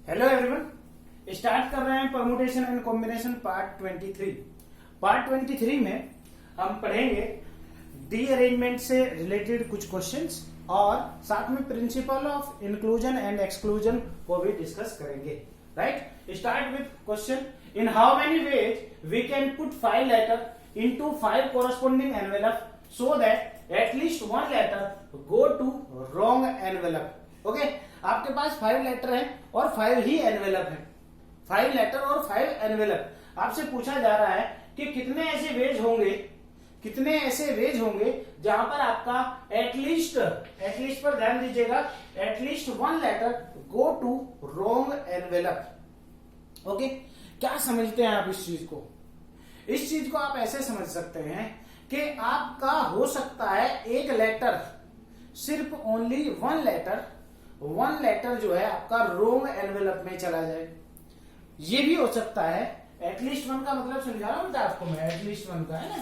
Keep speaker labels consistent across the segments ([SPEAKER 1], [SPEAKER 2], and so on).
[SPEAKER 1] Hello everyone, start कर रहे हैं permutation and combination part 23। Part 23 में हम पढ़ेंगे डी अरेंजमेंट से रिलेटेड कुछ क्वेश्चंस और साथ में principle of inclusion and exclusion को भी डिस्कस करेंगे। Right, start with question. In how many ways we can put 5 letter into 5 corresponding envelope so that at least 1 letter go to wrong envelope. Okay, आपके पास 5 letter हैं और 5 ही envelope हैं। 5 letter और 5 envelope. आपसे पूछा जा रहा है कि कितने ऐसे वेज होंगे जहां पर आपका एटलीस्ट पर ध्यान दीजिएगा, at least 1 letter go to wrong envelope. Okay, क्या समझते हैं आप इस चीज को? इस चीज को आप ऐसे समझ सकते हैं कि आपका हो सकता है एक लेटर, सिर्फ ओनली 1 लेटर जो है आपका रोंग एनवेलप में चला जाए। ये भी हो सकता है, एटलीस्ट 1 का मतलब समझा रहा हूं बेटा आपको मैं, एटलीस्ट 1 का है ना,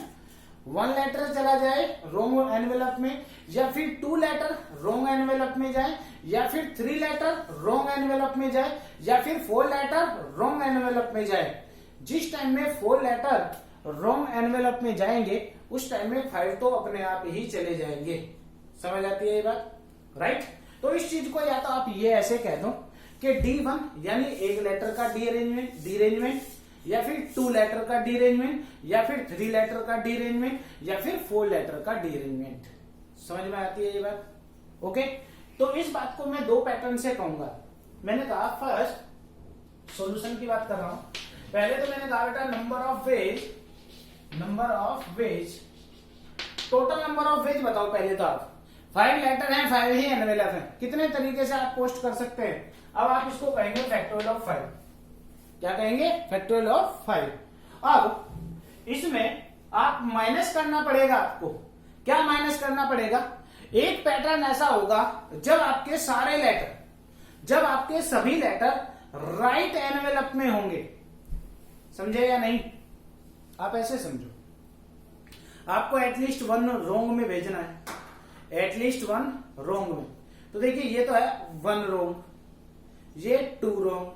[SPEAKER 1] 1 लेटर चला जाए रोंग एनवेलप में, या फिर 2 लेटर रोंग एनवेलप में जाए, या फिर 3 लेटर रोंग एनवेलप में जाए, या फिर 4 लेटर रोंग एनवेलप में जाए। जिस टाइम में 4 लेटर रोंग एनवेलप में जाएंगे उस टाइम में 5 तो अपने आप ही चले जाएंगे। समझ आती है ये बात? राइट, तो इस चीज को या तो आप ये ऐसे कह दो कि D1 यानी एक लेटर का डीअरेंजमेंट, या फिर 2 लेटर का डीअरेंजमेंट, या फिर 3 लेटर का डीअरेंजमेंट, या फिर 4 लेटर का डीअरेंजमेंट। समझ में आती है ये बात? ओके, तो इस बात को मैं 2 पैटर्न से कहूंगा। मैंने कहा फर्स्ट सॉल्यूशन की बात कर रहा हूं। पहले तो मैंने कहा बेटा number of ways, total number of ways बताओ। पहले तो आप 5 लेटर हैं, 5 ही एनवेलप हैं। कितने तरीके से आप पोस्ट कर सकते हैं? अब आप इसको कहेंगे फैक्टोरियल ऑफ 5। क्या कहेंगे? Factorial of 5। अब इसमें आप माइनस करना पड़ेगा आपको। क्या माइनस करना पड़ेगा? एक पैटर्न ऐसा होगा जब आपके सभी लेटर राइट एनवेलप में होंगे। समझे या नहीं? आप ऐसे समझो, आपको एटलीस्ट 1 रोंग में भेजना है, एटलीस्ट 1 रोंग में। तो देखिए ये तो है 1 रोंग, ये 2 रोंग,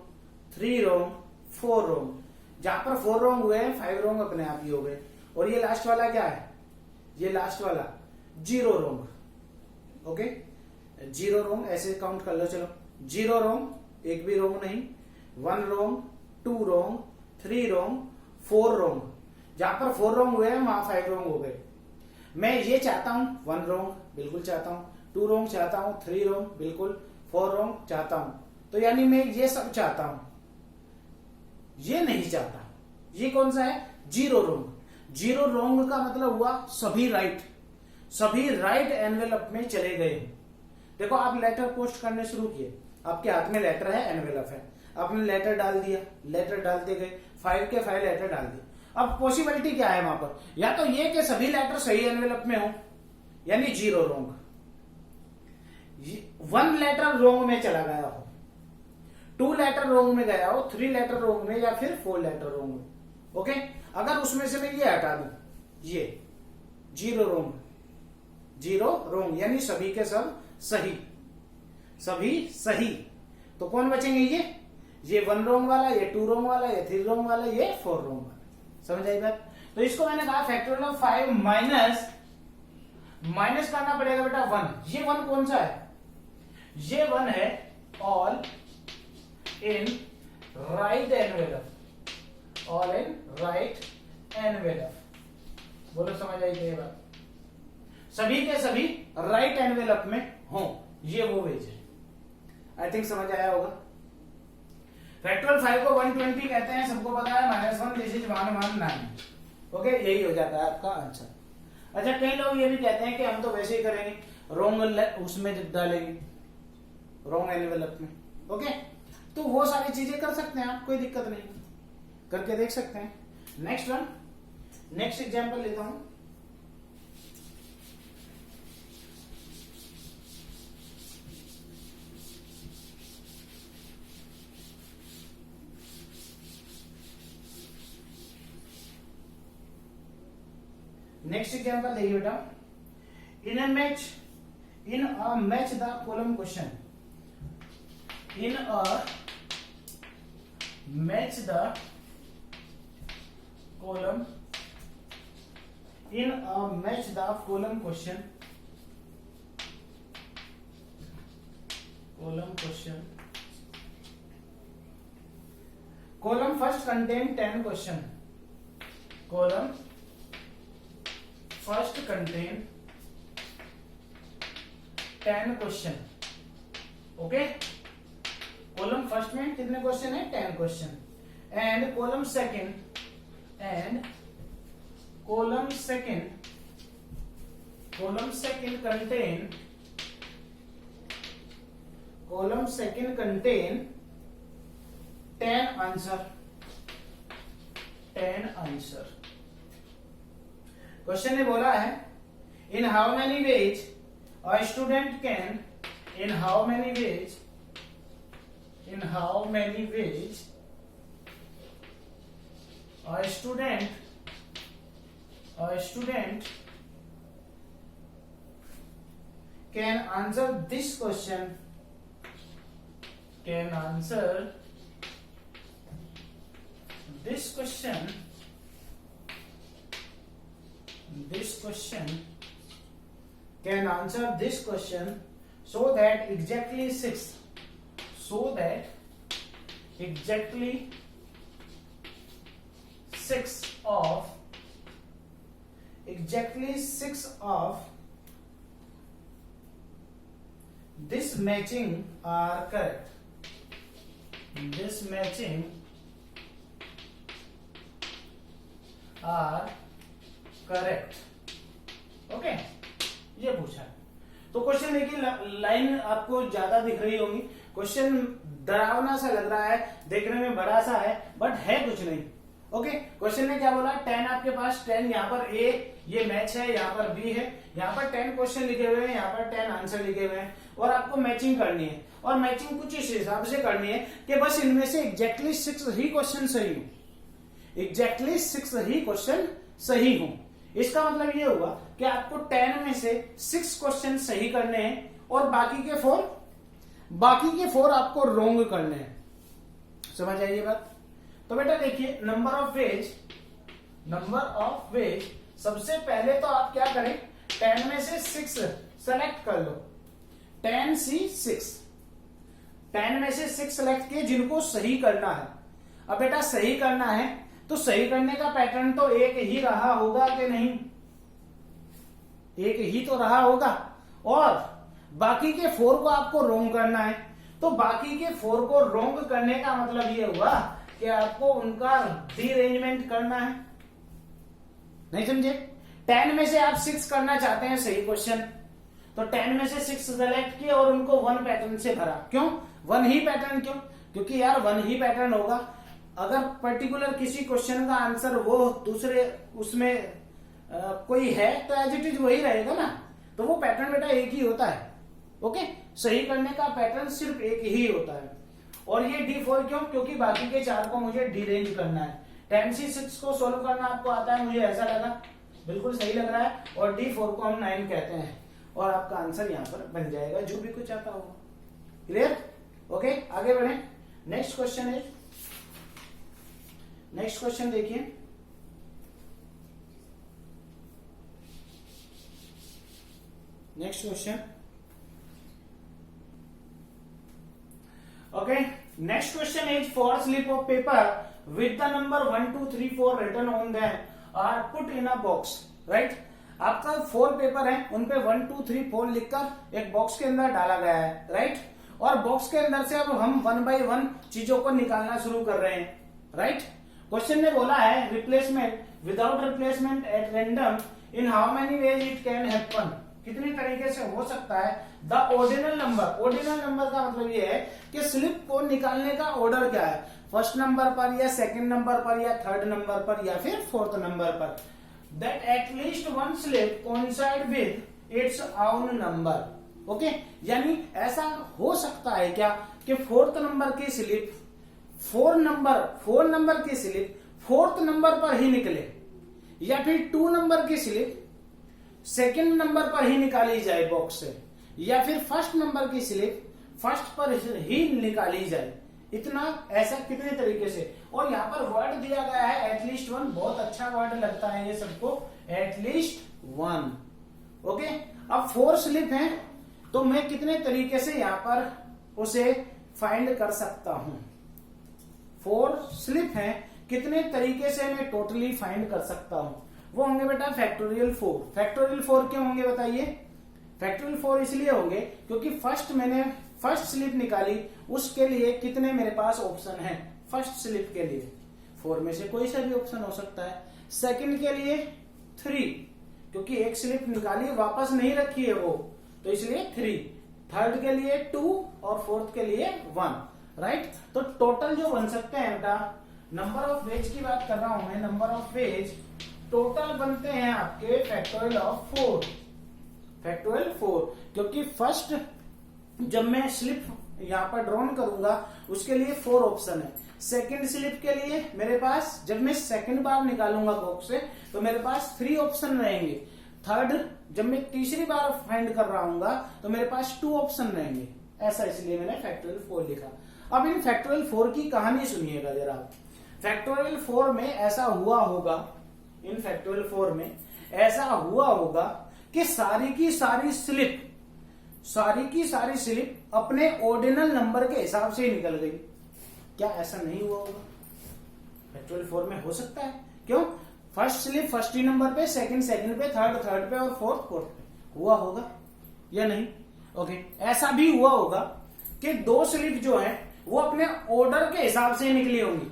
[SPEAKER 1] 3 रोंग, 4 रोंग। जहां पर 4 रोंग हुए हैं 5 रोंग अपने आप ही हो गए। और ये लास्ट वाला क्या है? ये लास्ट वाला 0 रोंग। ओके, 0 रोंग ऐसे काउंट कर लो। चलो 0 रोंग, एक भी रोंग नहीं, 1 रोंग, 2 रोंग, 3 रोंग, 4 रोंग। जहां पर 4 रोंग हुए हैं वहां 5 रोंग हो गए। मैं ये चाहता हूं 1 रोंग, बिल्कुल चाहता हूं, 2 रोंग चाहता हूं, 3 रोंग बिल्कुल, 4 रोंग चाहता हूं। तो यानी मैं ये सब चाहता हूं, ये नहीं चाहता। ये कौन सा है? 0 रोंग। 0 रोंग का मतलब हुआ सभी राइट एनवेलप में चले गए। देखो आप लेटर पोस्ट करने शुरू किए, आपके हाथ में लेटर है, एनवेलप है, आपने लेटर डाल दिया, लेटर डालते गए, 5 के 5 लेटर डाल दिए। अब पॉसिबिलिटी क्या है वहां पर? या तो ये कि सभी लेटर सही एनवेलप में हो, यानी 0 रोंग, 1 लेटर रोंग में चला गया हो, 2 लेटर रोंग में गया हो, 3 लेटर रोंग में, या फिर 4 लेटर रोंग में। ओके, अगर उसमें से मैं ये हटा दूं, ये 0 रोंग यानी सभी के सब सही, तो कौन बचेंगे? ये 1 रोंग वाला, ये 2 रोंग वाला, ये 3 रोंग वाला, ये 4 रोंग वाला। समझ आई बात? तो इसको मैंने कहा फैक्टोरियल ऑफ 5 माइनस करना पड़ेगा बेटा 1। ये 1 कौन सा है? ये 1 है ऑल इन राइट एनवेलप। बोलो समझ आई ये बात? सभी के सभी राइट एनवेलप में हो, ये वो वेज है। आई थिंक समझ आया होगा। फैक्टोरियल 5 को 120 कहते हैं, सबको पता है, -1 दिस इज 119। ओके, यही हो जाता है आपका आंसर। अच्छा, कई लोग ये भी कहते हैं कि हम तो वैसे ही करेंगे, रोंग उसमें डालेंगे, रोंग एनवेलप में। ओके, तो वो सारी चीजें कर सकते हैं आप, कोई दिक्कत नहीं, करके देख सकते हैं। नेक्स्ट एग्जाम्पल लेता हूं। नेक्स्ट एग्जाम्पल देखिए बेटा, in a match the column question, in a match the column in a match the column question column first contain 10 question column first contain 10 question okay column first में कितने question है 10 question and column second contain 10 answer question ने बोला है इन how many veg a student can in how many ways a student can answer this question can answer this question so that exactly six of this matching are correct. Okay ये पूछा है। तो question देखिए, line आपको ज्यादा दिख रही होगी, क्वेश्चन डरावना सा लग रहा है, देखने में बड़ा सा है, बट है कुछ नहीं। ओके क्वेश्चन ने क्या बोला, 10 आपके पास 10 यहाँ पर ए ये मैच है, यहाँ पर बी है, यहाँ पर 10 क्वेश्चन लिखे हुए हैं, यहाँ पर 10 आंसर लिखे हुए हैं और आपको मैचिंग करनी है। और मैचिंग कुछ इस हिसाब से करनी है कि बस इनमें से एग्जैक्टली 6 ही क्वेश्चन सही हो, एग्जैक्टली 6 ही क्वेश्चन सही हो। इसका मतलब ये हुआ कि आपको 10 में से 6 क्वेश्चन सही करने हैं और बाकी के 4 आपको रोंग करने हैं। समझ आई ये बात? तो बेटा देखिए, नंबर ऑफ वेज सबसे पहले तो आप क्या करें, 10 में से 6 सेलेक्ट कर लो, 10 में से 6 सेलेक्ट किए जिनको सही करना है। अब बेटा सही करना है तो सही करने का पैटर्न तो एक ही रहा होगा कि नहीं, एक ही तो रहा होगा, और बाकी के 4 को आपको रोंग करना है। तो बाकी के 4 को रोंग करने का मतलब ये हुआ कि आपको उनका रीअरेंजमेंट करना है। नहीं समझे? 10 में से आप 6 करना चाहते हैं सही क्वेश्चन, तो 10 में से 6 सेलेक्ट किए और उनको 1 पैटर्न से भरा। क्यों 1 ही पैटर्न? क्यों? क्योंकि यार 1 ही पैटर्न होगा। अगर पर्टिकुलर किसी क्वेश्चन का आंसर वो दूसरे उसमें कोई है तो एज इट इज वही रहेगा ना, तो वो पैटर्न बेटा एक ही होता है। ओके सही करने का पैटर्न सिर्फ एक ही होता है। और ये D4 क्यों? क्योंकि बाकी के 4 को मुझे डीरेंज करना है। 10C6 को सोल्व करना आपको आता है, मुझे ऐसा लगा, बिल्कुल सही लग रहा है। और D4 को हम 9 कहते हैं और आपका आंसर यहाँ पर बन जाएगा जो भी कुछ आता होगा। क्लियर? ओके आगे बढ़े। नेक्स्ट क्वेश्चन देखिए, next question. Okay next question is 4 slip of paper with the number 1 2 3 4 written on them are put in a box, right? आपका 4 पेपर है, उन पे 1 2 3 4 लिखकर एक बॉक्स के अंदर डाला गया है, राइट? और बॉक्स के अंदर से अब हम 1 by 1 चीजों को निकालना शुरू कर रहे हैं, राइट? क्वेश्चन ने बोला है replacement without replacement at random in how many ways it can happen, कितनी तरीके से हो सकता है। द ऑर्डिनल नंबर का मतलब ये है कि स्लिप को निकालने का ऑर्डर क्या है, फर्स्ट नंबर पर या सेकंड नंबर पर या थर्ड नंबर पर या फिर फोर्थ नंबर पर। That at least 1 slip coincide with its own number. Okay यानी ऐसा हो सकता है क्या कि फोर्थ नंबर की स्लिप 4 नंबर की स्लिप फोर्थ नंबर पर ही निकले, या फिर 2 नंबर की स्लिप सेकंड नंबर पर ही निकाली जाए बॉक्स से, या फिर फर्स्ट नंबर की स्लिप फर्स्ट पर ही निकाली जाए। इतना ऐसा कितने तरीके से। और यहाँ पर वर्ड दिया गया है एटलीस्ट वन, बहुत अच्छा वर्ड लगता है ये सबको, एटलीस्ट वन। ओके, अब 4 स्लिप है तो मैं कितने तरीके से यहाँ पर उसे फाइंड कर सकता हूं। 4 स्लिप है, कितने तरीके से मैं टोटली फाइंड कर सकता हूं। वो होंगे बेटा फैक्टोरियल 4। फैक्टोरियल 4 क्यों होंगे बताइए। फैक्टोरियल 4 इसलिए होंगे क्योंकि मैंने फर्स्ट स्लिप निकाली, उसके लिए कितने मेरे पास ऑप्शन है। फर्स्ट स्लिप के लिए 4 में से कोई सा भी ऑप्शन हो सकता है। सेकंड के लिए 3, क्योंकि एक स्लिप निकाली वापस नहीं रखी है वो, तो इसलिए 3। थर्ड के लिए 2 और फोर्थ के लिए 1, राइट। तो टोटल जो बन सकते हैं बेटा, नंबर ऑफ वेज की बात कर रहा हूं मैं, नंबर ऑफ वेज टोटल बनते हैं आपके फैक्टोरियल ऑफ 4, फैक्टोरियल 4। क्योंकि फर्स्ट जब मैं स्लिप यहां पर ड्रॉन करूंगा उसके लिए 4 ऑप्शन है। सेकंड स्लिप के लिए मेरे पास, जब मैं सेकंड बार निकालूंगा बॉक्स से, तो मेरे पास 3 ऑप्शन रहेंगे। थर्ड जब मैं तीसरी बार फाइंड कर रहा हूंगा तो मेरे पास 2 ऑप्शन रहेंगे। ऐसा इसलिए मैंने फैक्टोरियल 4 लिखा। अब इन फैक्टोरियल 4 की कहानी सुनिएगा जरा। फैक्टोरियल 4 में ऐसा हुआ होगा, इन फैक्टोरियल 4 में ऐसा हुआ होगा कि सारी की सारी स्लिप अपने ऑर्डिनल नंबर के हिसाब से ही निकल गई। क्या ऐसा नहीं हुआ होगा। फैक्टोरियल 4 में हो सकता है, क्यों। फर्स्ट स्लिप फर्स्ट ही नंबर पे, सेकंड पे, थर्ड पे और फोर्थ पे हुआ होगा या नहीं। ओके, ऐसा भी हुआ होगा कि 2 स्लिप जो है वो अपने ऑर्डर के हिसाब से निकली होंगी।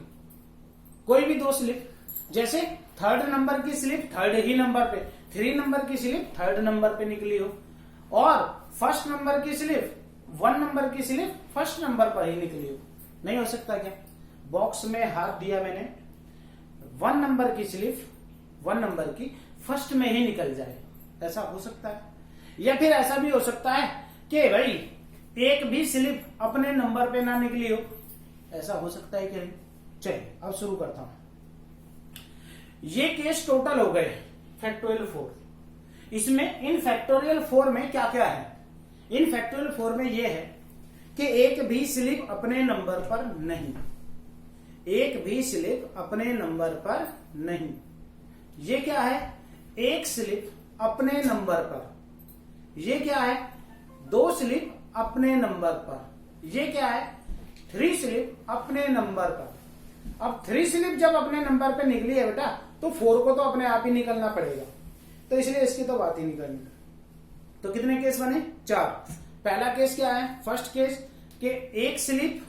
[SPEAKER 1] कोई भी 2 स्लिप, जैसे थर्ड नंबर की स्लिप थर्ड ही नंबर पे, 3 नंबर की स्लिप थर्ड नंबर पे निकली हो, और फर्स्ट नंबर की स्लिप 1 नंबर की स्लिप फर्स्ट नंबर पर ही निकली हो। नहीं हो सकता क्या। बॉक्स में हाथ दिया मैंने, 1 नंबर की स्लिप 1 नंबर की फर्स्ट में ही निकल जाए, ऐसा हो सकता है। या फिर ऐसा भी हो सकता है कि भाई एक भी स्लिप अपने नंबर पे ना निकली हो, ऐसा हो सकता है कि नहीं। चलिए अब शुरू करता हूं। ये केस टोटल हो गए फैक्टोरियल 4। इसमें इन फैक्टोरियल 4 में क्या क्या है। इन फैक्टोरियल 4 में यह है कि एक भी स्लिप अपने नंबर पर नहीं, एक भी स्लिप अपने नंबर पर नहीं। ये क्या है, एक स्लिप अपने नंबर पर। ये क्या है, 2 स्लिप अपने नंबर पर। ये क्या है, 3 स्लिप अपने नंबर पर। अब 3 स्लिप जब अपने नंबर पे निकली है बेटा, तो 4 को तो अपने आप ही निकलना पड़ेगा, तो इसलिए इसकी तो बात ही नहीं करनी। तो कितने केस बने, 4। पहला केस क्या है, फर्स्ट केस कि एक स्लिप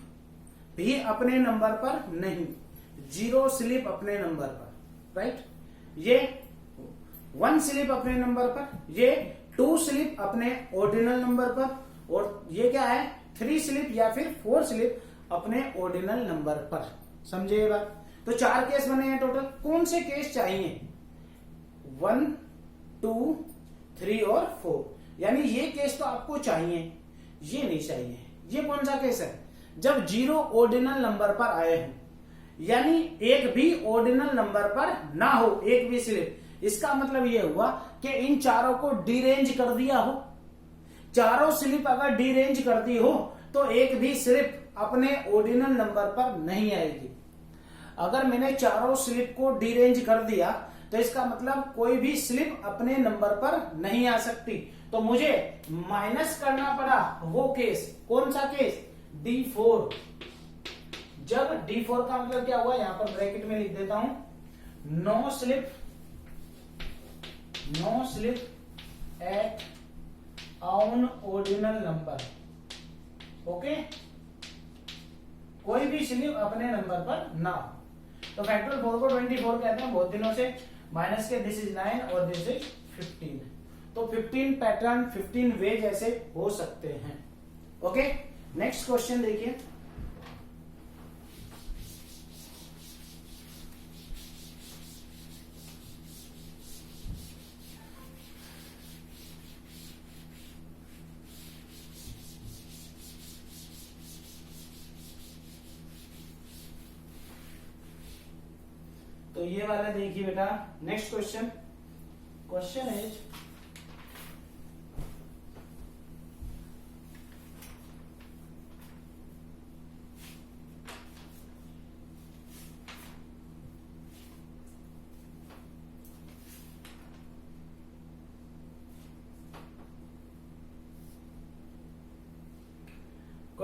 [SPEAKER 1] भी अपने नंबर पर नहीं, 0 स्लिप अपने नंबर पर, राइट। ये 1 स्लिप अपने नंबर पर, ये 2 स्लिप अपने ऑर्डिनल नंबर पर, और ये क्या है, 3 स्लिप या फिर 4 स्लिप अपने ऑर्डिनल नंबर पर। समझे ये बात। तो 4 केस बने हैं टोटल। कौन से केस चाहिए, 1, 2, 3 और 4। यानी ये केस तो आपको चाहिए, ये नहीं चाहिए। ये कौन सा केस है, जब 0 ऑर्डिनल नंबर पर आए हैं, यानी एक भी ऑर्डिनल नंबर पर ना हो, एक भी स्लिप। इसका मतलब ये हुआ कि इन चारों को डीरेंज कर दिया हो। चारों स्लिप अगर डीरेंज कर दी हो तो एक भी स्लिप अपने ऑर्डिनल नंबर पर नहीं आएगी। अगर मैंने चारों स्लिप को डीरेंज कर दिया तो इसका मतलब कोई भी स्लिप अपने नंबर पर नहीं आ सकती। तो मुझे माइनस करना पड़ा वो केस, कौन सा केस, D4। जब D4 का मतलब क्या हुआ, यहां पर ब्रैकेट में लिख देता हूं, no slip at on ordinal number. Okay, कोई भी स्लिप अपने नंबर पर ना। तो फैक्टोरियल 4 को 24 कहते हैं बहुत दिनों से, माइनस के दिस इज 9 और दिस इज 15। तो 15 पैटर्न, 15 वे जैसे हो सकते हैं। ओके, नेक्स्ट क्वेश्चन देखिए। तो ये वाला देखिए बेटा, next question. Question is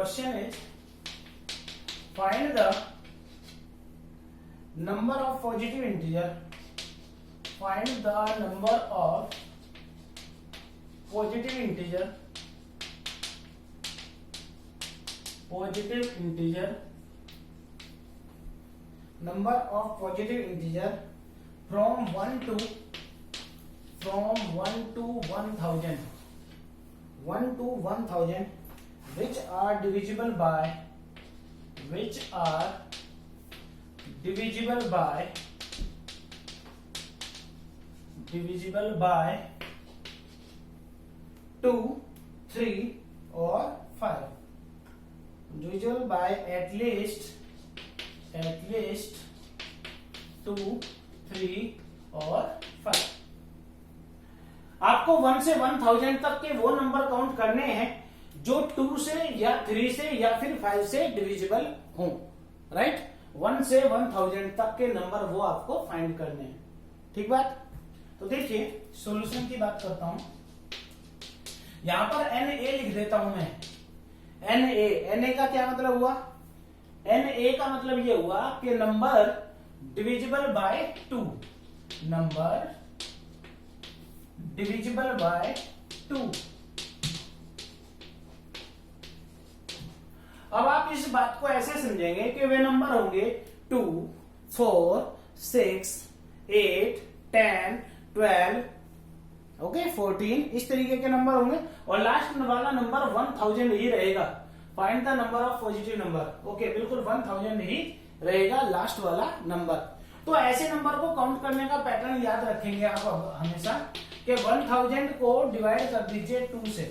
[SPEAKER 1] question is find the number of positive integer, find the number of positive integer number of positive integer from 1 to 1000 which are divisible by 2, 3 or 5, divisible by at least 2, 3 और 5। आपको 1 से 1000 तक के वो number count करने हैं जो 2 से या 3 से या फिर 5 से डिविजिबल हो, राइट। 1 से 1000 तक के नंबर वो आपको फाइंड करने हैं, ठीक बात। तो देखिए सॉल्यूशन की बात करता हूं, यहां पर Na लिख देता हूं मैं। Na का क्या मतलब हुआ? Na का मतलब ये हुआ कि number divisible bye 2, number divisible bye 2। अब आप इस बात को ऐसे समझेंगे कि वे नंबर होंगे 2, 4, 6, 8, 10, 12, ओके 14, इस तरीके के नंबर होंगे और लास्ट वाला नंबर 1000 ही रहेगा। Find the number of positive number, okay बिल्कुल 1000 ही रहेगा लास्ट वाला नंबर। तो ऐसे नंबर को काउंट करने का पैटर्न याद रखेंगे आप हमेशा कि 1000 को डिवाइड कर दीजिए 2 से।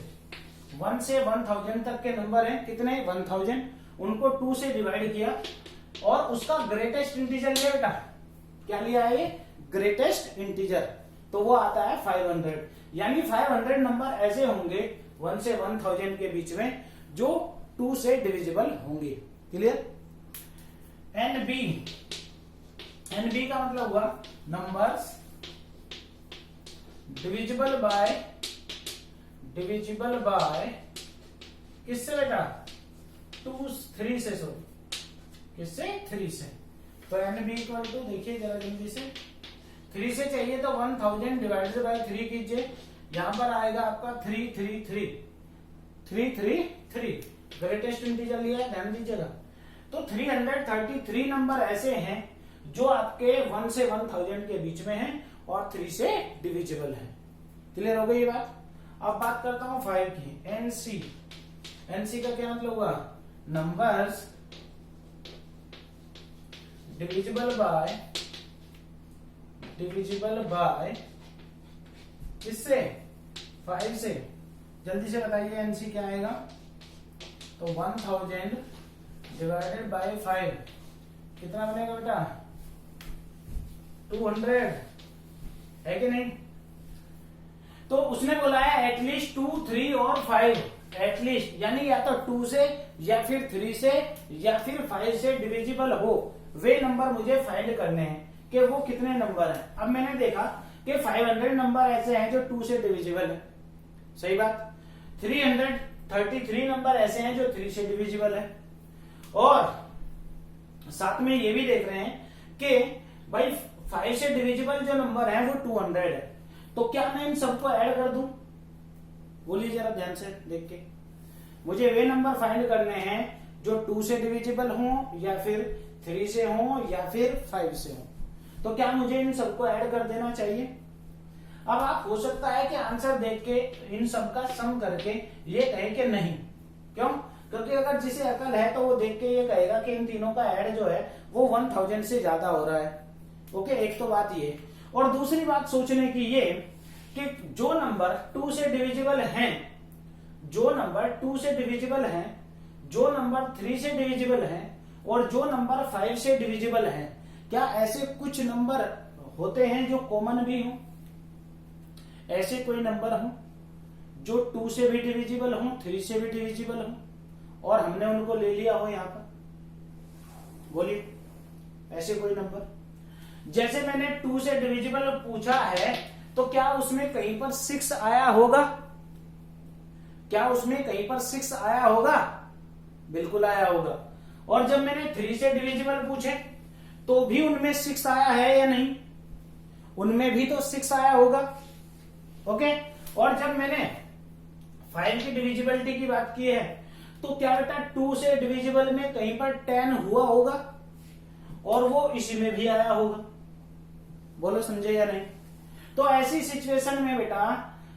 [SPEAKER 1] 1 से 1000 तक के नंबर हैं कितने? 1000, उनको 2 से डिवाइड किया और उसका ग्रेटेस्ट इंटीजर लिया बेटा। क्या लिया है? ग्रेटेस्ट इंटीजर, तो वो आता है 500। यानी 500 नंबर ऐसे होंगे 1 से 1000 के बीच में जो 2 से डिविजिबल होंगे। क्लियर? एनबी का मतलब हुआ नंबर्स डिविजिबल बाय किससे बेटा? 3 से, सॉरी किससे? 3 से। तो एनबी इक्वल टू, देखिए जरा जल्दी से, 3 से चाहिए तो 1000 डिवाइडेड बाय 3 कीजिए, यहां पर आएगा आपका 333 ग्रेटेस्ट इंटीजर लिया है, ध्यान दीजिएगा। तो 333 नंबर ऐसे हैं जो आपके 1 से 1000 के बीच में हैं और 3 से डिविजिबल है। क्लियर हो गई ये बात? अब बात करता हूं 5 की। एनसी का क्या मतलब हुआ? नंबर्स डिविजिबल बाय किससे? 5 से। जल्दी से बताइए एनसी क्या आएगा? तो 1000 डिवाइडेड बाय 5 कितना बनेगा बेटा? 200 है कि नहीं? तो उसने बोला है एटलीस्ट 2, 3 और 5, एटलीस्ट यानी या तो 2 से या फिर 3 से या फिर 5 से डिविजिबल हो, वे नंबर मुझे फाइंड करने हैं कि वो कितने नंबर हैं। अब मैंने देखा कि 500 नंबर ऐसे हैं जो 2 से डिविजिबल है, सही बात। 333 नंबर ऐसे हैं जो 3 से डिविजिबल है और साथ में ये भी देख रहे हैं कि भाई 5 से डिविजिबल जो नंबर है वो 200 है। तो क्या मैं इन सबको ऐड कर दूं? बोलिए जरा ध्यान से देख के। मुझे वे नंबर फाइंड करने हैं जो 2 से डिविजिबल हो या फिर 3 से हो या फिर 5 से हो। तो क्या मुझे इन सबको ऐड कर देना चाहिए? अब आप हो सकता है कि आंसर देख के इन सब का सम करके ये कहे कि नहीं। क्यों? क्योंकि अगर जिसे अकल है तो वो देख के ये कहेगा कि इन तीनों का ऐड जो है वो 1000 से ज्यादा हो रहा है। ओके, एक तो बात ये। और दूसरी बात सोचने की ये कि जो नंबर 2 से डिविजिबल हैं, जो नंबर 2 से डिविजिबल हैं, जो नंबर 3 से डिविजिबल हैं और जो नंबर 5 से डिविजिबल हैं, क्या ऐसे कुछ नंबर होते हैं जो कॉमन भी हों? ऐसे कोई नंबर हों जो 2 से भी डिविजिबल हों, 3 से भी डिविजिबल हों और हमने उनको ले लिया हो यहां पर? बोलिए ऐसे कोई नंबर। जैसे मैंने 2 से डिविजिबल पूछा है तो क्या उसमें कहीं पर 6 आया होगा? क्या उसमें कहीं पर 6 आया होगा? बिल्कुल आया होगा। और जब मैंने 3 से डिविजिबल पूछे तो भी उनमें 6 आया है या नहीं, उनमें भी तो 6 आया होगा। ओके, और जब मैंने 5 की डिविजिबिलिटी की बात की है तो क्या बेटा 2 से डिविजिबल में कहीं पर 10 हुआ होगा और वो इसी में भी आया होगा। बोलो समझे या नहीं। तो ऐसी सिचुएशन में बेटा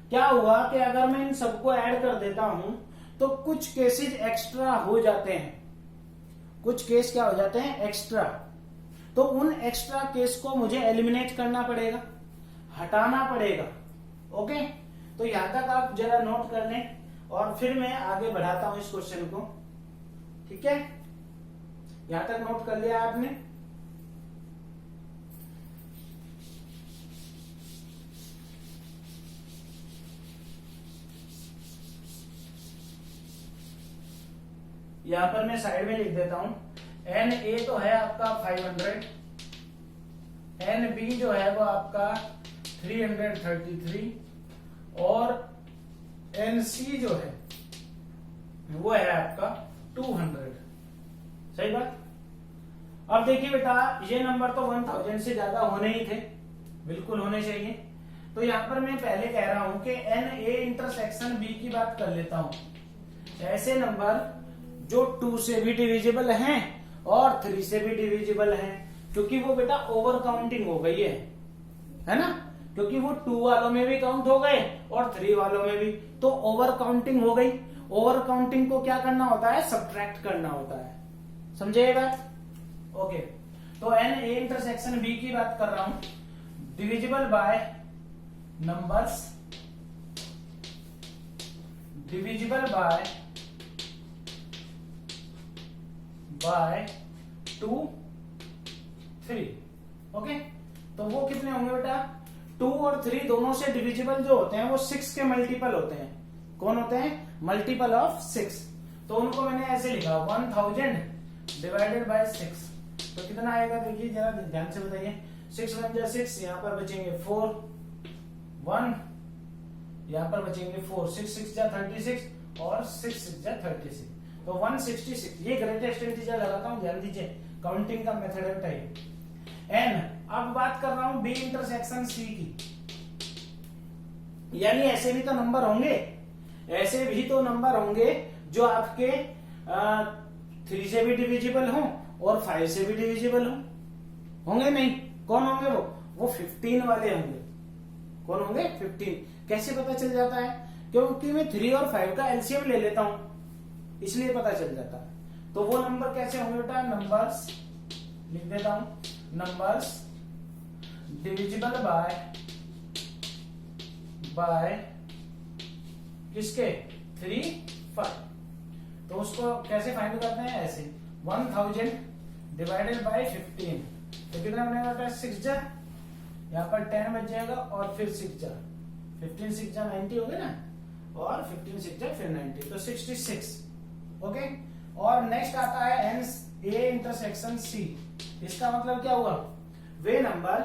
[SPEAKER 1] क्या हुआ कि अगर मैं इन सबको ऐड कर देता हूं तो कुछ केसेस एक्स्ट्रा हो जाते हैं, कुछ केस क्या हो जाते हैं एक्स्ट्रा। तो उन एक्स्ट्रा केस को मुझे एलिमिनेट करना पड़ेगा, हटाना पड़ेगा। ओके, तो यहां तक आप जरा नोट कर लें और फिर मैं आगे बढ़ाता हूं इस क्वेश्चन को। ठीक है, यहां तक नोट कर लिया आपने। यहां पर मैं साइड में लिख देता हूं, एन ए तो है आपका 500, एन बी जो है वो आपका 333 और एन सी जो है वो है आपका 200। सही बात। अब देखिए बेटा ये नंबर तो 1000 से ज्यादा होने ही थे, बिल्कुल होने चाहिए। तो यहां पर मैं पहले कह रहा हूं कि एन ए इंटरसेक्शन बी की बात कर लेता हूं। ऐसे नंबर जो 2 से भी डिविजिबल हैं और 3 से भी डिविजिबल हैं, क्योंकि वो बेटा ओवर काउंटिंग हो गई है ना, क्योंकि वो 2 वालों में भी काउंट हो गए और 3 वालों में भी, तो ओवर काउंटिंग हो गई। ओवर काउंटिंग को क्या करना होता है, सब्ट्रैक्ट करना होता है। समझे ये बात। ओके, तो एन ए इंटरसेक्शन बी की बात कर रहा हूं, divisible by numbers, divisible by 2, 3। Okay, तो वो कितने होंगे बेटा, 2 और 3 दोनों से डिविजिबल जो होते हैं वो 6 के मल्टीपल होते हैं। कौन होते हैं, मल्टीपल ऑफ 6। तो उनको मैंने ऐसे लिखा 1000 डिवाइडेड बाय 6, तो कितना आएगा देखिए जरा ध्यान से बताइए। 6 1 जा 6, यहां पर बचेंगे 4, 1 यहां पर बचेंगे 4, 6 6 जा 36 और 6 6 जा 36, तो 166। ये ग्रेटेस्ट इंटीजर लगाता हूं, ध्यान दीजिए, काउंटिंग का मेथड है बेटा। एन, अब बात कर रहा हूं बी इंटरसेक्शन सी की, यानी ऐसे भी तो नंबर होंगे, ऐसे भी तो नंबर होंगे जो आपके 3 से भी डिविजिबल हों और 5 से भी डिविजिबल होंगे नहीं। कौन होंगे वो 15 वाले होंगे। कौन होंगे, 15। कैसे पता चल जाता है, क्योंकि मैं 3 और 5 का एलसीएम ले लेता हूं, इसलिए पता चल जाता है। तो वो नंबर कैसे होंगे बेटा, नंबर्स लिख देता हूं, नंबर्स डिविजिबल बाय किसके, 3, 5। तो उसको कैसे फाइंड करते हैं, ऐसे 1000 डिवाइडेड बाय 15, तो कितना बनेगा बेटा, 6 जा, यहाँ पर 10 बच जाएगा और फिर 6 जा, 15 6 जा 90 हो गए ना, और 15 6 जा फिर 90, तो 66। ओके, और नेक्स्ट आता है एन ए इंटरसेक्शन सी। इसका मतलब क्या हुआ, वे नंबर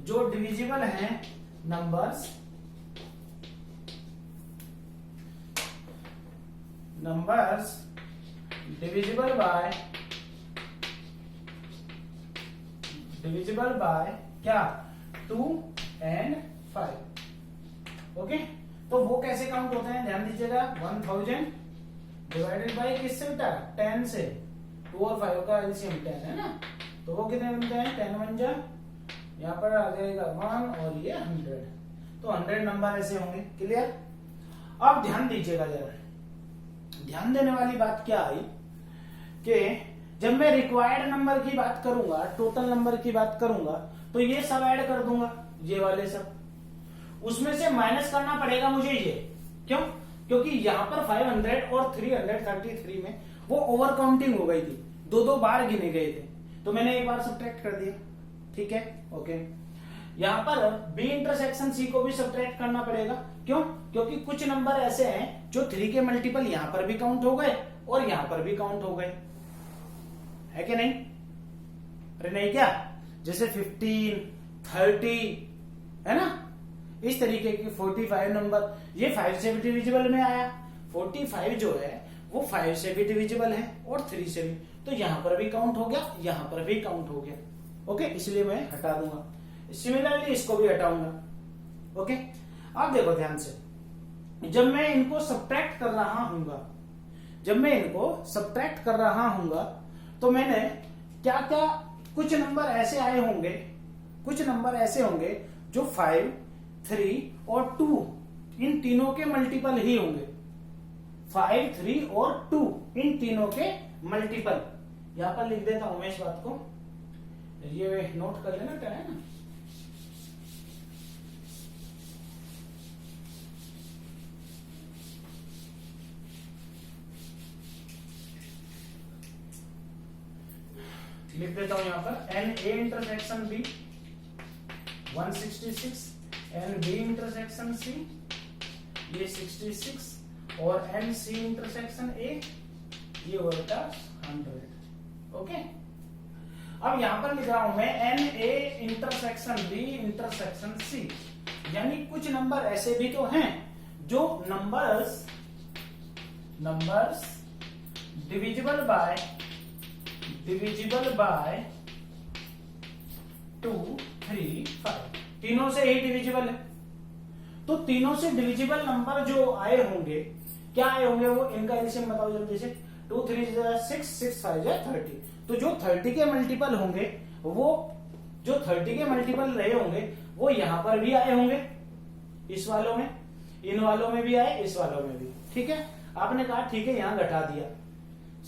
[SPEAKER 1] जो डिविजिबल हैं, नंबर्स डिविजिबल बाय क्या, 2 and 5। ओके, तो वो कैसे काउंट होते हैं, ध्यान दीजिएगा। 1000 डिवाइडेड बाय किससे बेटा, 10 से। 2 और 5 का एलसीएम 10 है ना, तो वो कितने बनते हैं, 10 1 जा, यहाँ पर आ जाएगा 1 और ये 100, तो 100 नंबर ऐसे होंगे। क्लियर। अब ध्यान दीजिएगा जरा, ध्यान देने वाली बात क्या आई कि जब मैं रिक्वायर्ड नंबर की बात करूंगा, टोटल नंबर की बात करूंगा, तो ये सब ऐड कर दूंगा, ये वाले सब, उसमें से माइनस करना पड़ेगा मुझे ये। क्यों, क्योंकि यहां पर 500 और 333 में वो ओवर काउंटिंग हो गई थी, 2 बार गिने गए थे, तो मैंने एक बार सब्ट्रैक्ट कर दिया। ठीक है, ओके। यहां पर बी इंटरसेक्शन सी को भी सब्ट्रैक्ट करना पड़ेगा। क्यों, क्योंकि कुछ नंबर ऐसे हैं जो 3 के मल्टीपल यहां पर भी काउंट हो गए और यहां पर भी काउंट हो गए, है कि नहीं। अरे नहीं क्या, जैसे 15 30 है ना, इस तरीके की 45 नंबर, ये 5 से भी डिविजिबल में आया। 45 जो है वो 5 से भी डिविजिबल है और 3 से भी, तो यहां पर भी काउंट हो गया, यहां पर भी काउंट हो गया। ओके, इसलिए मैं हटा दूंगा। सिमिलरली इसको भी हटाऊंगा। ओके, अब देखो ध्यान से, जब मैं इनको सब्ट्रैक्ट कर रहा हूंगा, जब मैं इनको सब्ट्रैक्ट कर रहा हूंगा, तो मैंने क्या क्या, कुछ नंबर ऐसे आए होंगे, कुछ नंबर ऐसे होंगे जो 5, 3 और 2 इन तीनों के मल्टीपल ही होंगे। 5, 3 और 2 इन तीनों के मल्टीपल। यहां पर लिख देता हूं मैं इस बात को, ये नोट कर लेना, क्या है ना। लिख देता हूं यहां पर n A intersection B 166, n B intersection C ये 66 और एन सी इंटरसेक्शन ए ये होता 100। ओके, अब यहां पर लिख रहा हूं मैं n A intersection B intersection C, यानी कुछ नंबर ऐसे भी तो हैं जो नंबर्स डिविजिबल बाय 2, 3, 5 तीनों से ही डिविजिबल है। तो तीनों से डिविजिबल नंबर जो आए होंगे, क्या आए होंगे वो, इनका एलसीएम बताओ जल्दी से। 2, 3 6, 6 5 30। तो जो 30 के मल्टीपल होंगे, वो जो 30 के मल्टीपल रहे होंगे वो यहां पर भी आए होंगे, इस वालों में, इन वालों में भी आए, इस वालों में भी। ठीक है, आपने कहा ठीक है, यहां घटा दिया,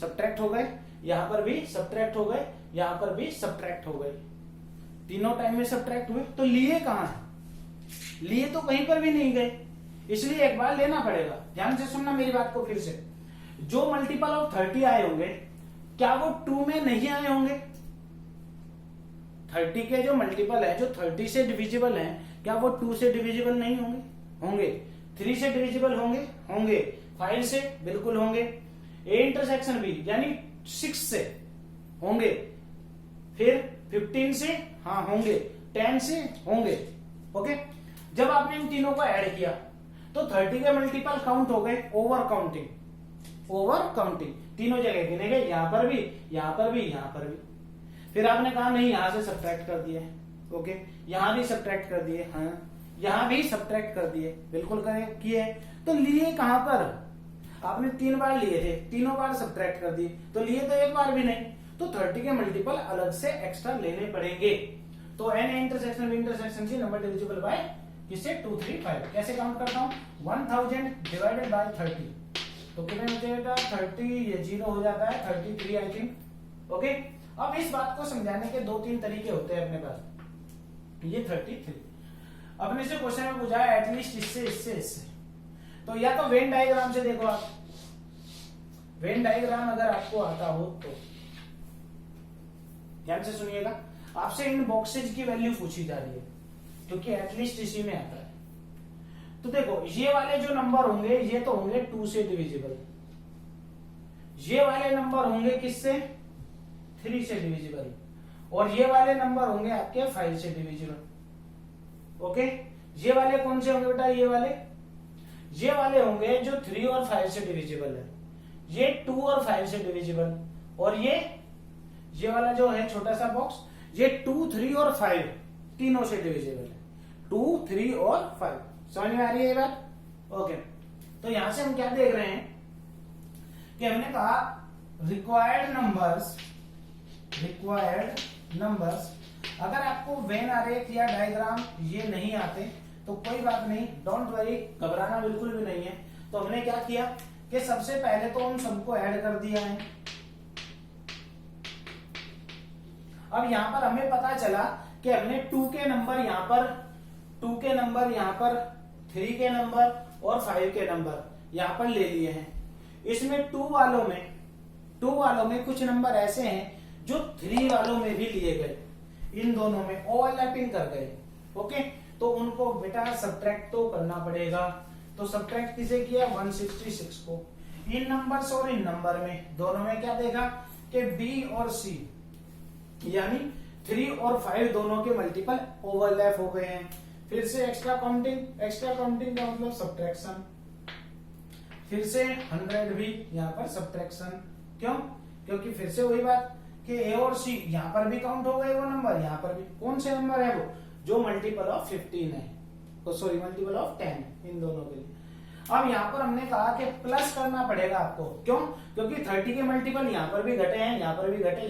[SPEAKER 1] सब्ट्रैक्ट हो गए, यहां पर भी सब्ट्रैक्ट हो गए, यहां पर भी सब्ट्रैक्ट हो गए, तीनों टाइम में सब्ट्रैक्ट हुए। तो लिए कहां है? लिए तो कहीं पर भी नहीं गए, इसलिए एक बार लेना पड़ेगा। ध्यान से सुनना मेरी बात को फिर से। जो मल्टीपल ऑफ 30 आए होंगे, क्या वो 2 में नहीं आए होंगे? 30 के जो मल्टीपल है, जो 30 से डिविजिबल है, क्या वो 2 से डिविजिबल नहीं होंगे? होंगे। 3 से डिविजिबल होंगे? होंगे। 5 से बिल्कुल होंगे। ए इंटरसेक्शन बी यानी 6 से होंगे, फिर 15 से हाँ होंगे, 10 से होंगे। ओके, जब आपने इन तीनों को ऐड किया तो 30 के मल्टीपल काउंट हो गए, ओवर काउंटिंग तीनों जगह गिने गए, यहां पर भी, यहां पर भी, यहां पर भी। फिर आपने कहा नहीं, यहां से सब्ट्रैक्ट कर दिए। ओके, यहां भी सब्ट्रैक्ट कर दिए, हाँ यहां भी सब्ट्रैक्ट कर दिए, बिल्कुल किए। तो लिए कहां पर? आपने 3 बार लिए थे, तीनों बार सब्ट्रैक्ट कर दिए, तो लिए तो एक बार भी नहीं। तो 30 के मल्टीपल अलग से एक्स्ट्रा लेने पड़ेंगे। तो n intersection B intersection C number divisible by किससे? 2, 3, 5। कैसे काउंट करता हूं? 1000 डिवाइडेड बाय 30, तो कितने बचेगा? 30, ये 0 हो जाता है, 33 आई थिंक। ओके, अब इस बात को समझाने के 2-3 तरीके होते हैं अपने पास। ये 33 अपने से क्वेश्चन में पूछा है एटलीस्ट इससे। तो या तो वेन डायग्राम से देखो आप, वेन डायग्राम अगर आपको आता हो तो ध्यान से सुनिएगा। आपसे इन बॉक्सेज की वैल्यू पूछी जा रही है क्योंकि एटलीस्ट इसी में आता है। तो देखो, ये वाले जो नंबर होंगे ये तो होंगे 2 से डिविजिबल, ये वाले नंबर होंगे किससे? 3 से डिविजिबल, और ये वाले नंबर होंगे आपके 5 से डिविजिबल। ओके, ये वाले कौन से होंगे बेटा? ये वाले होंगे जो 3 और 5 से डिविजिबल है, ये 2 और 5 से डिविजिबल, और ये वाला जो है छोटा सा बॉक्स, ये 2, 3 और 5 तीनों से डिविजिबल है। 2, 3 और 5 समझ में आ रही है ये बात? ओके, तो यहां से हम क्या देख रहे हैं कि हमने कहा रिक्वायर्ड नंबर्स। अगर आपको वेन आरेख या डायग्राम ये नहीं आते तो कोई बात नहीं, डोंट वरी, घबराना बिल्कुल भी नहीं है। तो हमने क्या किया कि सबसे पहले तो उन सबको ऐड कर दिया है। अब यहां पर हमें पता चला कि हमने 2 के नंबर यहां पर, 2 के नंबर यहां पर, 3 के नंबर और 5 के नंबर यहां पर ले लिए हैं। इसमें 2 वालों में कुछ नंबर ऐसे हैं जो 3 वालों में भी लिए गए, इन दोनों में ओवरलैपिंग कर गए। ओके, तो उनको बेटा सब्ट्रैक्ट तो करना पड़ेगा। तो सब्ट्रैक्ट किसे किया? 166 को। इन नंबर्स और इन नंबर में दोनों में क्या देखा कि बी और सी यानी 3 और 5 दोनों के मल्टीपल ओवरलैप हो गए हैं। फिर से एक्स्ट्रा काउंटिंग का मतलब सब्ट्रैक्शन। फिर से 100 भी यहाँ पर सब्ट्रैक्शन। क्यों? क्योंकि फिर से वही बात कि ए और सी यहाँ पर भी काउंट हो गए वो नंबर, यहाँ पर भी। कौन से नंबर है वो? जो मल्टीपल ऑफ 15 है, तो सॉरी मल्टीपल ऑफ 10 इन दोनों के लिए। अब यहाँ पर हमने कहा कि प्लस करना पड़ेगा आपको। क्यों? क्योंकि 30 के मल्टीपल यहाँ पर भी घटे हैं, यहाँ पर भी घटे,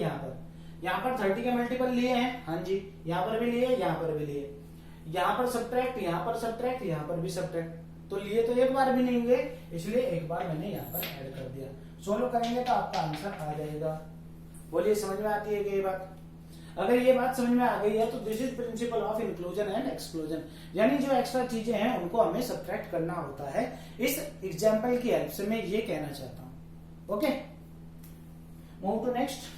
[SPEAKER 1] यहाँ पर 30 के मल्टीपल लिए हैं, हाँ जी, यहाँ पर भी लिए, यहाँ पर भी लिए, यहाँ पर सब्ट्रैक्ट, यहाँ पर सब्ट्रैक्ट, यहाँ पर भी सब्ट्रैक्ट, तो लिए तो एक बार भी नहीं हुए, इसलिए एक बार मैंने यहाँ पर ऐड कर दिया। सोल्व करेंगे तो आपका आंसर आ जाएगा। बोलिए, समझ में आती है कि ये बात? अगर ये बात समझ में आ गई है तो this is principal of inclusion and exclusion, यानी जो एक्स्ट्रा चीजें हैं उनको हमें सब्ट्रैक्ट करना होता है। इस एग्जाम्पल की हेल्प से मैं ये कहना चाहता हूं। Okay, move to next.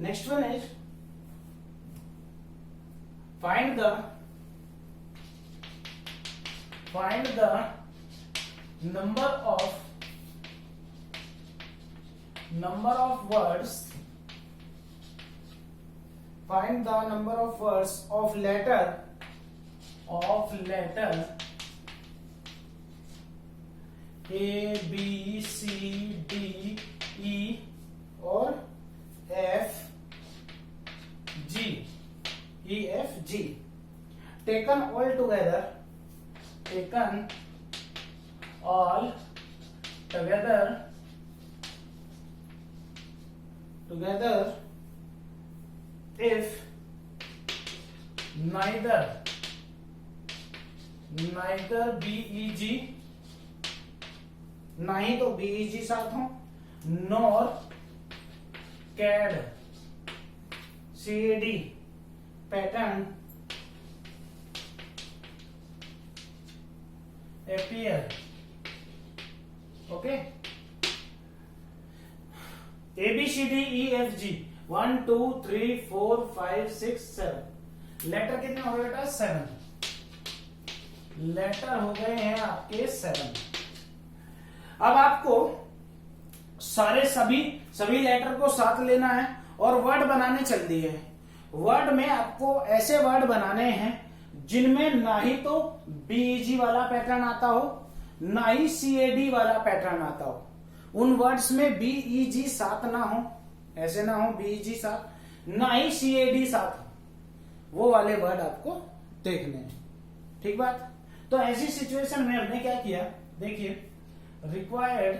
[SPEAKER 1] Next one is find the number of words. Find the number of words of letter A, B, C, D, E और F, G, E, F, G taken all together if neither BEG, ना ही तो BEG साथ हो, nor CAD CAD pattern appear. Okay, A B C D E F G 1 2 3 4 5 6 7 letter कितने हो गए बेटा? 7 letter हो गए हैं आपके 7। अब आपको सभी लेटर को साथ लेना है और वर्ड बनाने चल दिए हैं। वर्ड में आपको ऐसे वर्ड बनाने हैं जिनमें ना ही तो बीईजी वाला पैटर्न आता हो, ना ही सीएडी वाला पैटर्न आता हो। उन वर्ड्स में बीईजी साथ ना हो, ऐसे ना हो बीईजी साथ, ना ही सीएडी साथ, वो वाले वर्ड आपको देखने हैं। ठीक बात? तो ऐसी सिचुएशन में हमने क्या किया, देखिए, रिक्वायर्ड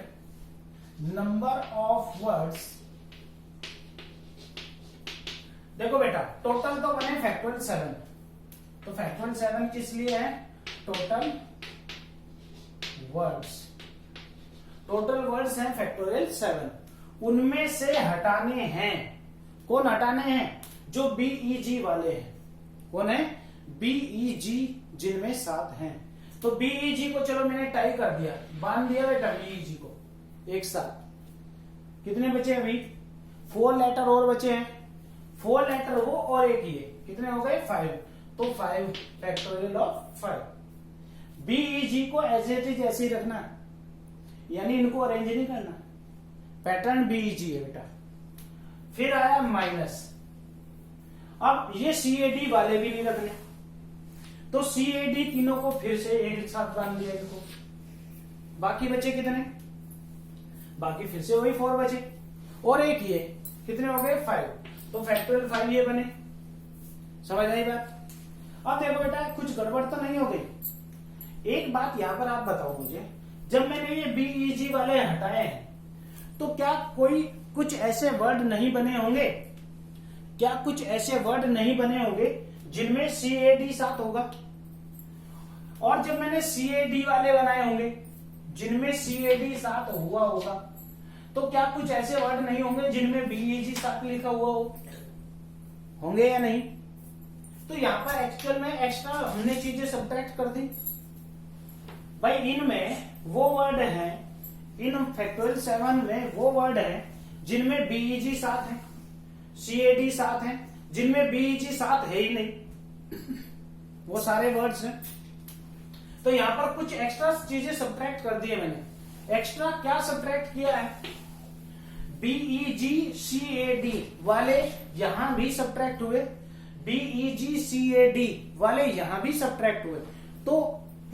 [SPEAKER 1] नंबर ऑफ वर्ड्स। देखो बेटा, टोटल तो बने फैक्टोरियल 7, तो फैक्टोरियल 7 किस लिए है? टोटल वर्ड्स हैं फैक्टोरियल 7। उनमें से हटाने हैं, कौन हटाने हैं? जो बीईजी वाले हैं। कौन है? बीईजी, जिनमें 7 हैं। तो बीईजी को चलो मैंने टाई कर दिया, बांध दिया बेटा बीईजी को एक साथ। कितने बचे हैं भाई? 4 लेटर और बचे हैं, 4 लेटर वो और एक ये, कितने हो गए? 5। तो 5 फैक्टोरियल ऑफ 5। बीईजी को एज इट इज ऐसे ही रखना है, यानी इनको अरेंज नहीं करना। पैटर्न बीईजी है बेटा। फिर आया माइनस। अब ये सीएडी वाले भी नहीं रखने, तो सीएडी तीनों को फिर से एक साथ बांध दिया इनको। बाकी बचे कितने? बाकी फिर से वही 4 बचे और एक ये, कितने हो गए? 5। तो फैक्टोरियल 5 ये बने। समझ आई बात? अब देखो बेटा, कुछ गड़बड़ तो नहीं हो गई। एक बात यहां पर आप बताओ मुझे, जब मैंने ये बीईजी वाले हटाए हैं तो क्या कुछ ऐसे वर्ड नहीं बने होंगे? क्या कुछ ऐसे वर्ड नहीं बने होंगे जिनमें सीएडी साथ होगा? और जब मैंने सीएडी वाले बनाए होंगे जिनमें सीएडी साथ हुआ होगा, तो क्या कुछ ऐसे वर्ड नहीं होंगे जिनमें बीईजी साथ लिखा हुआ हो? होंगे या नहीं? तो यहां पर एक्चुअल में एक्स्ट्रा हमने चीजें सब्ट्रैक्ट कर दी भाई। इनमें वो वर्ड हैं, इन फैक्टोरियल 7 में वो वर्ड हैं जिनमें बीईजी साथ है, सीएडी साथ है, जिनमें बीईजी साथ है ही नहीं। वो सारे वर्ड्स हैं। तो यहां पर कुछ एक्स्ट्रा चीजें सब्ट्रैक्ट कर दी है मैंने। एक्स्ट्रा क्या सब्ट्रैक्ट किया है? BEGCAD वाले यहां भी सब्ट्रैक्ट हुए, BEGCAD वाले यहां भी सब्ट्रैक्ट हुए। तो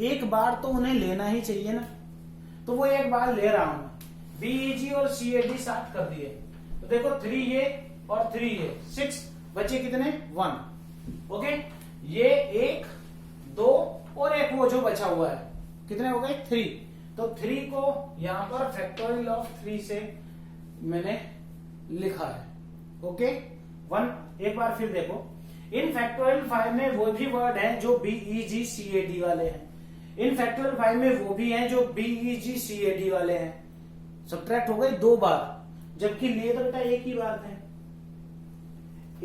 [SPEAKER 1] एक बार तो उन्हें लेना ही चाहिए ना, तो वो एक बार ले रहा हूं। BEG और CAD साथ कर दिए, तो देखो 3 ये और 3 ये 6 बचे कितने? 1। ओके, ये 1 2 और एक वो जो बचा हुआ है, कितने हो गए? 3। तो 3 को यहां पर फैक्टोरियल ऑफ 3 से मैंने लिखा है। ओके, 1 एक बार फिर देखो, इन फैक्टोरियल 5 में वो भी वर्ड है जो BEGCAD वाले हैं, इन फैक्टोरियल 5 में वो भी हैं जो BEGCAD वाले हैं। सब्ट्रैक्ट हो गए 2 बार, जबकि ले तो बेटा एक ही बार थे।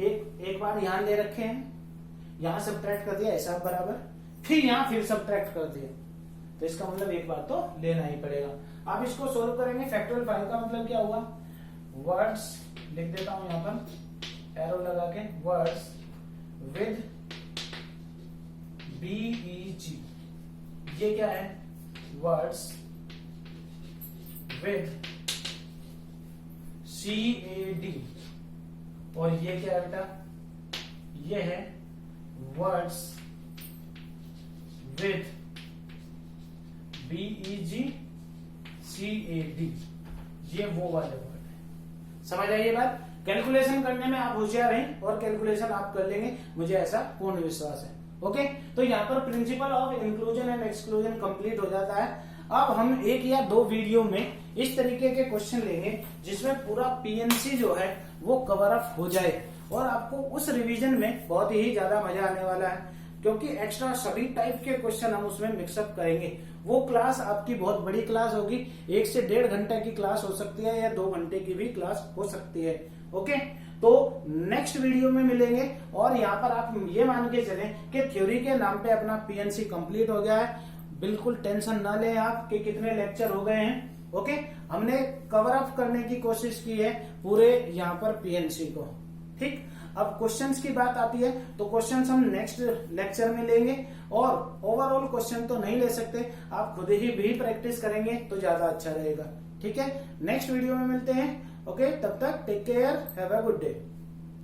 [SPEAKER 1] एक बार यहां ले रखे हैं, यहां सब्ट्रैक्ट कर दिया ऐसा बराबर, फिर यहां फिर सब्ट्रैक्ट कर दिया, तो इसका मतलब एक बार तो लेना ही पड़ेगा। आप इसको सोल्व करेंगे, फैक्टोरियल 5 का मतलब क्या हुआ? वर्ड्स लिख देता हूं यहां पर एरो लगा के, वर्ड्स विद BEG, ये क्या है? वर्ड्स विद CAD, और ये क्या है बेटा? ये है वर्ड्स विद BEGCAD, ये वो वाले वर्ड है। समझ आई ये बात? कैलकुलेशन करने में आप होशियार हैं और कैलकुलेशन आप कर लेंगे, मुझे ऐसा पूर्ण विश्वास है। ओके, तो यहाँ पर principal of inclusion and exclusion complete हो जाता है। अब हम 1 या 2 वीडियो में इस तरीके के क्वेश्चन लेंगे जिसमें पूरा PNC जो है वो कवर अप हो जाए, और आपको उस रिवीजन में बहुत ही ज्यादा मजा आने वाला है, क्योंकि एक्स्ट्रा सभी टाइप के क्वेश्चन हम उसमें मिक्सअप करेंगे। वो क्लास आपकी बहुत बड़ी क्लास होगी, 1 से 1.5 घंटे की क्लास हो सकती है या 2 घंटे की भी क्लास हो सकती है। ओके, तो नेक्स्ट वीडियो में मिलेंगे, और यहाँ पर आप ये मान के चलें कि थ्योरी के नाम पे अपना PNC कंप्लीट हो गया है। बिल्कुल टेंशन ना लें आप कि कितने लेक्चर हो गए हैं। ओके, हमने कवर अप करने की कोशिश की है पूरे यहाँ पर PNC को। ठीक, अब क्वेश्चंस की बात आती है तो क्वेश्चंस हम नेक्स्ट लेक्चर में लेंगे, और ओवरऑल क्वेश्चन तो नहीं ले सकते, आप खुद ही भी प्रैक्टिस करेंगे तो ज्यादा अच्छा रहेगा। ठीक है, नेक्स्ट वीडियो में मिलते हैं। ओके, तब तक take care, have a good day.